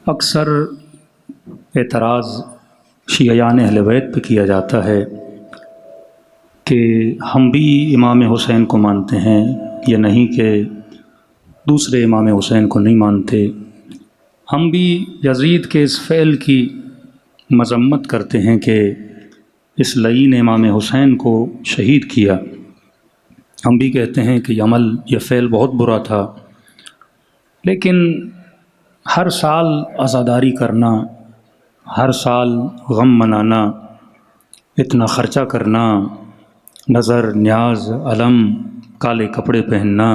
اکثر اعتراض شیعیان اہل بیت پہ کیا جاتا ہے کہ ہم بھی امام حسین کو مانتے ہیں یا نہیں، کہ دوسرے امام حسین کو نہیں مانتے. ہم بھی یزید کے اس فعل کی مذمت کرتے ہیں کہ اس لعین نے امام حسین کو شہید کیا. ہم بھی کہتے ہیں کہ یہ فعل بہت برا تھا، لیکن ہر سال عزاداری کرنا، ہر سال غم منانا، اتنا خرچہ کرنا، نظر نیاز علم کالے کپڑے پہننا،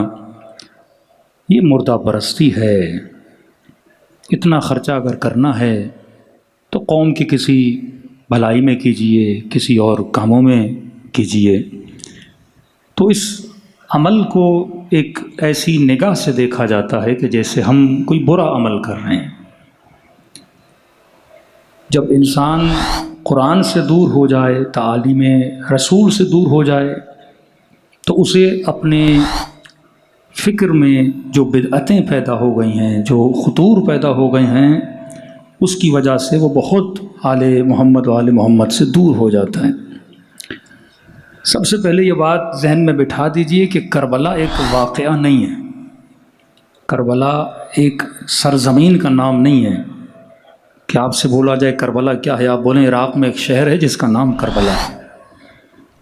یہ مردہ پرستی ہے. اتنا خرچہ اگر کرنا ہے تو قوم کی کسی بھلائی میں کیجئے، کسی اور کاموں میں کیجئے. تو اس عمل کو ایک ایسی نگاہ سے دیکھا جاتا ہے کہ جیسے ہم کوئی برا عمل کر رہے ہیں. جب انسان قرآن سے دور ہو جائے، تعالیم رسول سے دور ہو جائے، تو اسے اپنے فکر میں جو بدعتیں پیدا ہو گئی ہیں، جو خطور پیدا ہو گئے ہیں، اس کی وجہ سے وہ بہت آل محمد و آل محمد سے دور ہو جاتا ہے. سب سے پہلے یہ بات ذہن میں بٹھا دیجئے کہ کربلا ایک واقعہ نہیں ہے، کربلا ایک سرزمین کا نام نہیں ہے. کہ آپ سے بولا جائے کربلا کیا ہے، آپ بولیں عراق میں ایک شہر ہے جس کا نام کربلا ہے.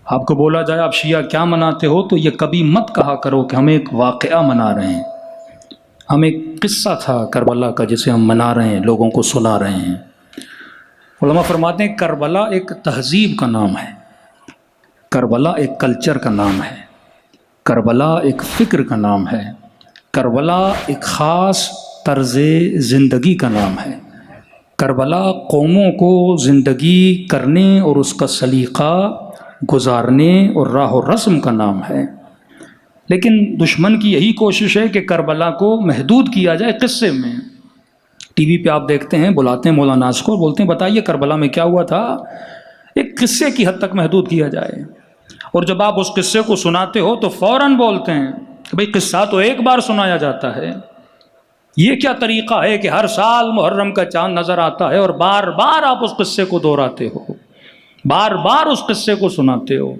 آپ کو بولا جائے آپ شیعہ کیا مناتے ہو، تو یہ کبھی مت کہا کرو کہ ہم ایک واقعہ منا رہے ہیں. ہم ایک قصہ تھا کربلا کا جسے ہم منا رہے ہیں، لوگوں کو سنا رہے ہیں. علماء فرماتے ہیں کربلا ایک تہذیب کا نام ہے، کربلا ایک کلچر کا نام ہے، کربلا ایک فکر کا نام ہے، کربلا ایک خاص طرز زندگی کا نام ہے. کربلا قوموں کو زندگی کرنے اور اس کا سلیقہ گزارنے اور راہ و رسم کا نام ہے. لیکن دشمن کی یہی کوشش ہے کہ کربلا کو محدود کیا جائے قصے میں. ٹی وی پہ آپ دیکھتے ہیں، بلاتے ہیں مولانا کو، بولتے ہیں بتائیے کربلا میں کیا ہوا تھا، ایک قصے کی حد تک محدود کیا جائے. اور جب آپ اس قصے کو سناتے ہو تو فوراً بولتے ہیں کہ بھئی قصہ تو ایک بار سنایا جاتا ہے. یہ کیا طریقہ ہے کہ ہر سال محرم کا چاند نظر آتا ہے اور بار بار آپ اس قصے کو دہراتے ہو، بار بار اس قصے کو سناتے ہو.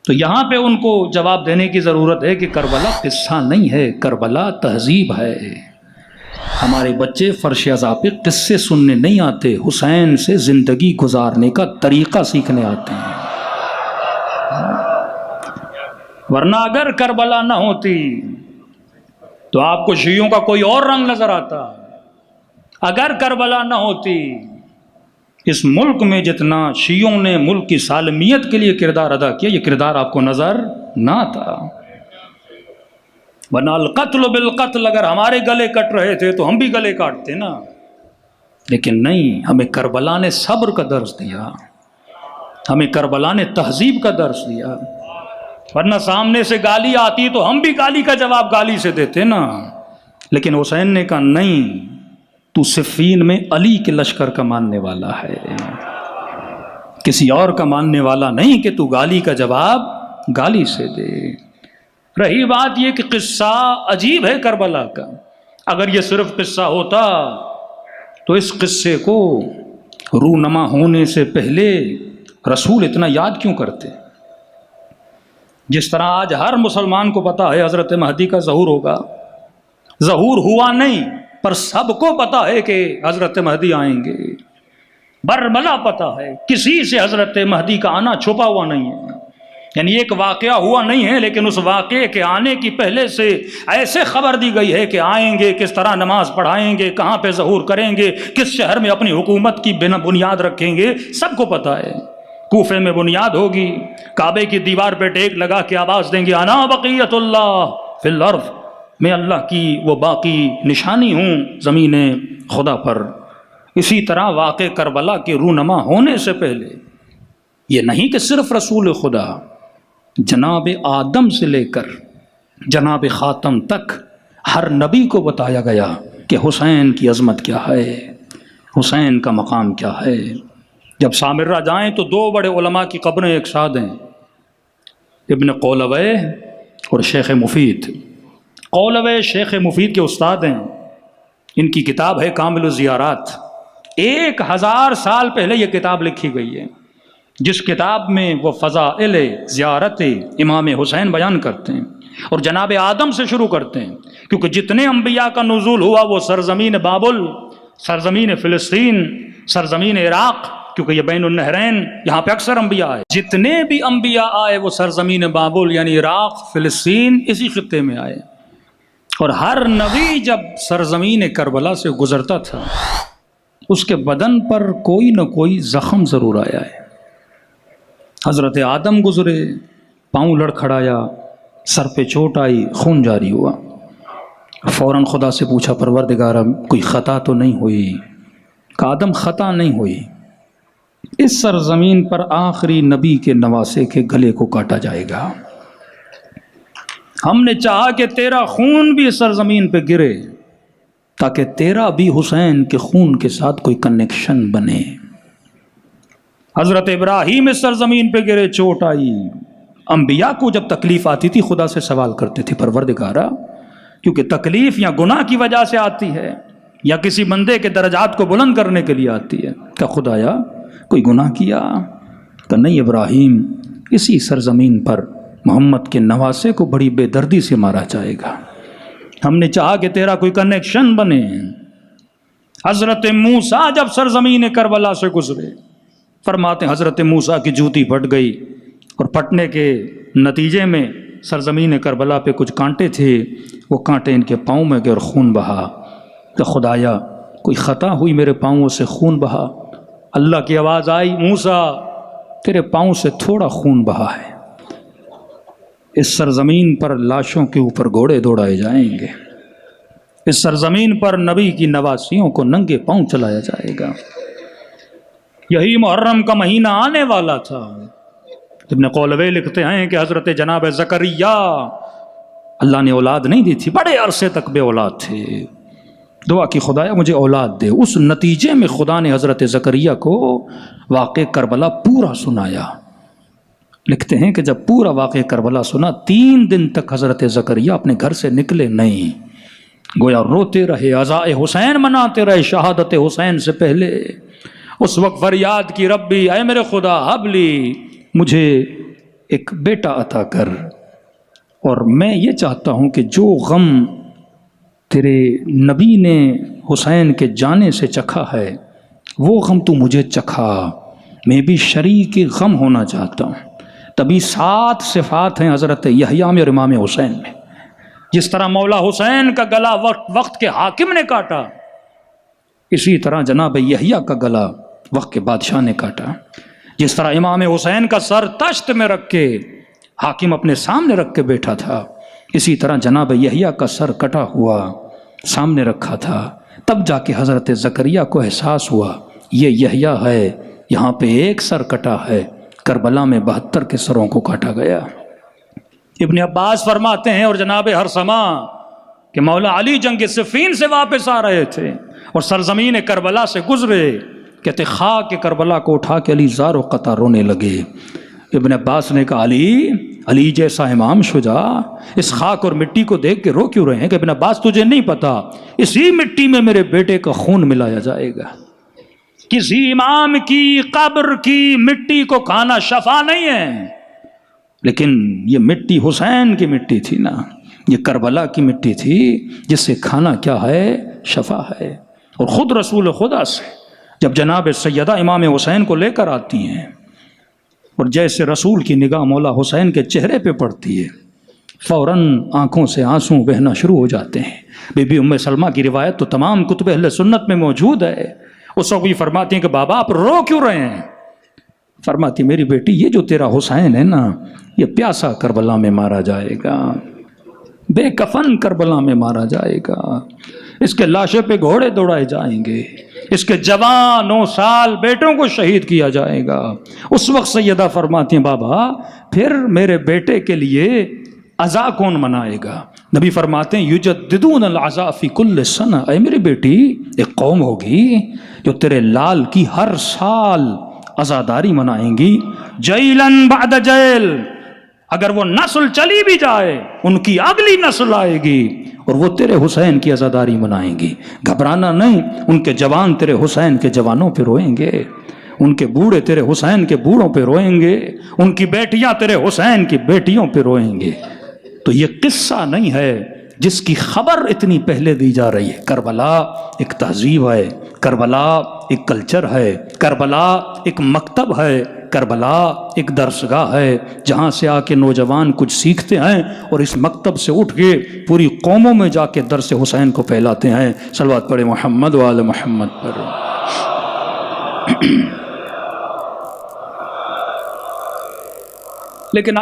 تو یہاں پہ ان کو جواب دینے کی ضرورت ہے کہ کربلا قصہ نہیں ہے، کربلا تہذیب ہے. ہمارے بچے فرش ازا پہ قصے سننے نہیں آتے، حسین سے زندگی گزارنے کا طریقہ سیکھنے آتے ہیں. ورنہ اگر کربلا نہ ہوتی تو آپ کو شیعوں کا کوئی اور رنگ نظر آتا. اگر کربلا نہ ہوتی، اس ملک میں جتنا شیعوں نے ملک کی سالمیت کے لیے کردار ادا کیا، یہ کردار آپ کو نظر نہ آتا. ورنہ القتل بالقتل، اگر ہمارے گلے کٹ رہے تھے تو ہم بھی گلے کاٹتے نا. لیکن نہیں، ہمیں کربلا نے صبر کا درس دیا، ہمیں کربلا نے تہذیب کا درس دیا. ورنہ سامنے سے گالی آتی تو ہم بھی گالی کا جواب گالی سے دیتے نا. لیکن حسین نے کہا نہیں، تو صفین میں علی کے لشکر کا ماننے والا ہے، کسی اور کا ماننے والا نہیں کہ تو گالی کا جواب گالی سے دے. رہی بات یہ کہ قصہ عجیب ہے کربلا کا. اگر یہ صرف قصہ ہوتا تو اس قصے کو رونما ہونے سے پہلے رسول اتنا یاد کیوں کرتے؟ جس طرح آج ہر مسلمان کو پتا ہے حضرت مہدی کا ظہور ہوگا، ظہور ہوا نہیں پر سب کو پتا ہے کہ حضرت مہدی آئیں گے. برملا پتا ہے، کسی سے حضرت مہدی کا آنا چھپا ہوا نہیں ہے. یعنی ایک واقعہ ہوا نہیں ہے، لیکن اس واقعے کے آنے کی پہلے سے ایسے خبر دی گئی ہے کہ آئیں گے، کس طرح نماز پڑھائیں گے، کہاں پہ ظہور کریں گے، کس شہر میں اپنی حکومت کی بنیاد رکھیں گے، سب کو پتا ہے. کوفے میں بنیاد ہوگی، کعبے کی دیوار پہ ٹیک لگا کے آواز دیں گے انا بقیت اللہ فی الارض، میں اللہ کی وہ باقی نشانی ہوں زمین خدا پر. اسی طرح واقع کربلا کے رونما ہونے سے پہلے یہ نہیں کہ صرف رسول خدا، جناب آدم سے لے کر جناب خاتم تک ہر نبی کو بتایا گیا کہ حسین کی عظمت کیا ہے، حسین کا مقام کیا ہے. جب سامرہ جائیں تو دو بڑے علماء کی قبریں ایک ساتھ ہیں، ابن قولوے اور شیخ مفید. قولوے شیخ مفید کے استاد ہیں، ان کی کتاب ہے کامل الزیارات، 1000 سال پہلے یہ کتاب لکھی گئی ہے، جس کتاب میں وہ فضائل زیارت امام حسین بیان کرتے ہیں اور جناب آدم سے شروع کرتے ہیں، کیونکہ جتنے انبیاء کا نزول ہوا وہ سرزمین بابل، سرزمین فلسطین، سرزمین عراق، کیونکہ یہ بین النہرین یہاں پہ اکثر انبیاء آئے، جتنے بھی انبیاء آئے وہ سرزمین بابل یعنی عراق، فلسطین، اسی خطے میں آئے، اور ہر نبی جب سرزمین کربلا سے گزرتا تھا اس کے بدن پر کوئی نہ کوئی زخم ضرور آیا ہے۔ حضرت آدم گزرے، پاؤں لڑکھڑایا، سر پہ چوٹ آئی، خون جاری ہوا، فوراً خدا سے پوچھا پروردگارا کوئی خطا تو نہیں ہوئی؟ کہ آدم خطا نہیں ہوئی، اس سرزمین پر آخری نبی کے نواسے کے گلے کو کاٹا جائے گا، ہم نے چاہا کہ تیرا خون بھی اس سرزمین پہ گرے تاکہ تیرا بھی حسین کے خون کے ساتھ کوئی کنیکشن بنے۔ حضرت ابراہیم اس سرزمین پہ گرے، چوٹ آئی، انبیاء کو جب تکلیف آتی تھی خدا سے سوال کرتے تھے پروردگارا، کیونکہ تکلیف یا گناہ کی وجہ سے آتی ہے یا کسی بندے کے درجات کو بلند کرنے کے لیے آتی ہے، کہ خدایا کوئی گناہ کیا؟ کہ نہیں ابراہیم، اسی سرزمین پر محمد کے نواسے کو بڑی بے دردی سے مارا جائے گا، ہم نے چاہا کہ تیرا کوئی کنیکشن بنے۔ حضرت موسیٰ جب سرزمین کربلا سے گزرے، فرماتے ہیں حضرت موسیٰ کی جوتی پھٹ گئی، اور پھٹنے کے نتیجے میں سرزمین کربلا پہ کچھ کانٹے تھے، وہ کانٹے ان کے پاؤں میں گئے اور خون بہا، کہ خدایا کوئی خطا ہوئی میرے پاؤں سے خون بہا؟ اللہ کی آواز آئی موسیٰ تیرے پاؤں سے تھوڑا خون بہا ہے، اس سرزمین پر لاشوں کے اوپر گھوڑے دوڑائے جائیں گے، اس سرزمین پر نبی کی نواسیوں کو ننگے پاؤں چلایا جائے گا۔ یہی محرم کا مہینہ آنے والا تھا۔ ابن قولوی لکھتے ہیں کہ حضرت جناب زکریا، اللہ نے اولاد نہیں دی تھی، بڑے عرصے تک بے اولاد تھے، دعا کی خدایا مجھے اولاد دے، اس نتیجے میں خدا نے حضرت زکریا کو واقع کربلا پورا سنایا۔ لکھتے ہیں کہ جب پورا واقع کربلا سنا 3 دن تک حضرت زکریا اپنے گھر سے نکلے نہیں، گویا روتے رہے، عزائے حسین مناتے رہے شہادت حسین سے پہلے۔ اس وقت فریاد کی ربی اے میرے خدا حبلی، مجھے ایک بیٹا عطا کر، اور میں یہ چاہتا ہوں کہ جو غم تیرے نبی نے حسین کے جانے سے چکھا ہے وہ غم تو مجھے چکھا، میں بھی شریک غم ہونا چاہتا ہوں۔ تبھی 7 صفات ہیں حضرت یحییٰ میں اور امام حسین میں، جس طرح مولا حسین کا گلا وقت کے حاکم نے کاٹا، اسی طرح جناب یحییٰ کا گلا وقت کے بادشاہ نے کاٹا۔ جس طرح امام حسین کا سر تشت میں رکھ کے حاکم اپنے سامنے رکھ کے بیٹھا تھا، اسی طرح جناب یحییٰ کا سر کٹا ہوا سامنے رکھا تھا، تب جا کے حضرت زکریا کو احساس ہوا یہ یحییٰ ہے، یہاں پہ ایک سر کٹا ہے، کربلا میں 72 کے سروں کو کاٹا گیا۔ ابن عباس فرماتے ہیں اور جناب ہرسما کہ مولا علی جنگ صفین سے واپس آ رہے تھے اور سرزمین کربلا سے گزرے، کہتے خاک کربلا کو اٹھا کے علی زار و قطع رونے لگے۔ ابن عباس نے کہا علی جیسا امام شجاع اس خاک اور مٹی کو دیکھ کے رو کیوں رہے ہیں؟ کہ ابن عباس تجھے نہیں پتا اسی مٹی میں میرے بیٹے کا خون ملایا جائے گا، کسی امام کی قبر کی مٹی کو کھانا شفا نہیں ہے، لیکن یہ مٹی حسین کی مٹی تھی نا، یہ کربلا کی مٹی تھی جس سے کھانا کیا ہے؟ شفا ہے۔ اور خود رسول خدا سے جب جناب سیدہ امام حسین کو لے کر آتی ہیں اور جیسے رسول کی نگاہ مولا حسین کے چہرے پہ پڑتی ہے فوراً آنکھوں سے آنسو بہنا شروع ہو جاتے ہیں۔ بی بی ام سلمہ کی روایت تو تمام کتب اہل سنت میں موجود ہے، اس وقت بھی فرماتی ہیں کہ بابا آپ رو کیوں رہے ہیں؟ فرماتی میری بیٹی یہ جو تیرا حسین ہے نا یہ پیاسا کربلا میں مارا جائے گا، بے کفن کربلا میں مارا جائے گا، اس کے لاشے پہ گھوڑے دوڑائے جائیں گے، اس کے جوان 9 سال بیٹوں کو شہید کیا جائے گا۔ اس وقت سیدہ فرماتی ہیں بابا پھر میرے بیٹے کے لیے عزا کون منائے گا؟ نبی فرماتے ہیں یجددون العزا فی کل سنہ، اے میری بیٹی ایک قوم ہوگی جو تیرے لال کی ہر سال عزاداری منائیں گی، جیلن بعد جیل، اگر وہ نسل چلی بھی جائے ان کی اگلی نسل آئے گی اور وہ تیرے حسین کی عزاداری منائیں گی. گھبرانا نہیں، ان کے جوان تیرے حسین کے جوانوں پہ روئیں گے، ان کے بوڑھے تیرے حسین کے بوڑھوں پہ روئیں گے، ان کی بیٹیاں تیرے حسین کی بیٹیوں پہ روئیں گے. تو یہ قصہ نہیں ہے جس کی خبر اتنی پہلے دی جا رہی ہے. کربلا ایک تہذیب ہے، کربلا ایک کلچر ہے، کربلا ایک مکتب ہے، کربلا ایک درسگاہ ہے جہاں سے آ کے نوجوان کچھ سیکھتے ہیں اور اس مکتب سے اٹھ کے پوری قوموں میں جا کے درس حسین کو پھیلاتے ہیں. صلوات پڑھے محمد و آل محمد پر. لیکن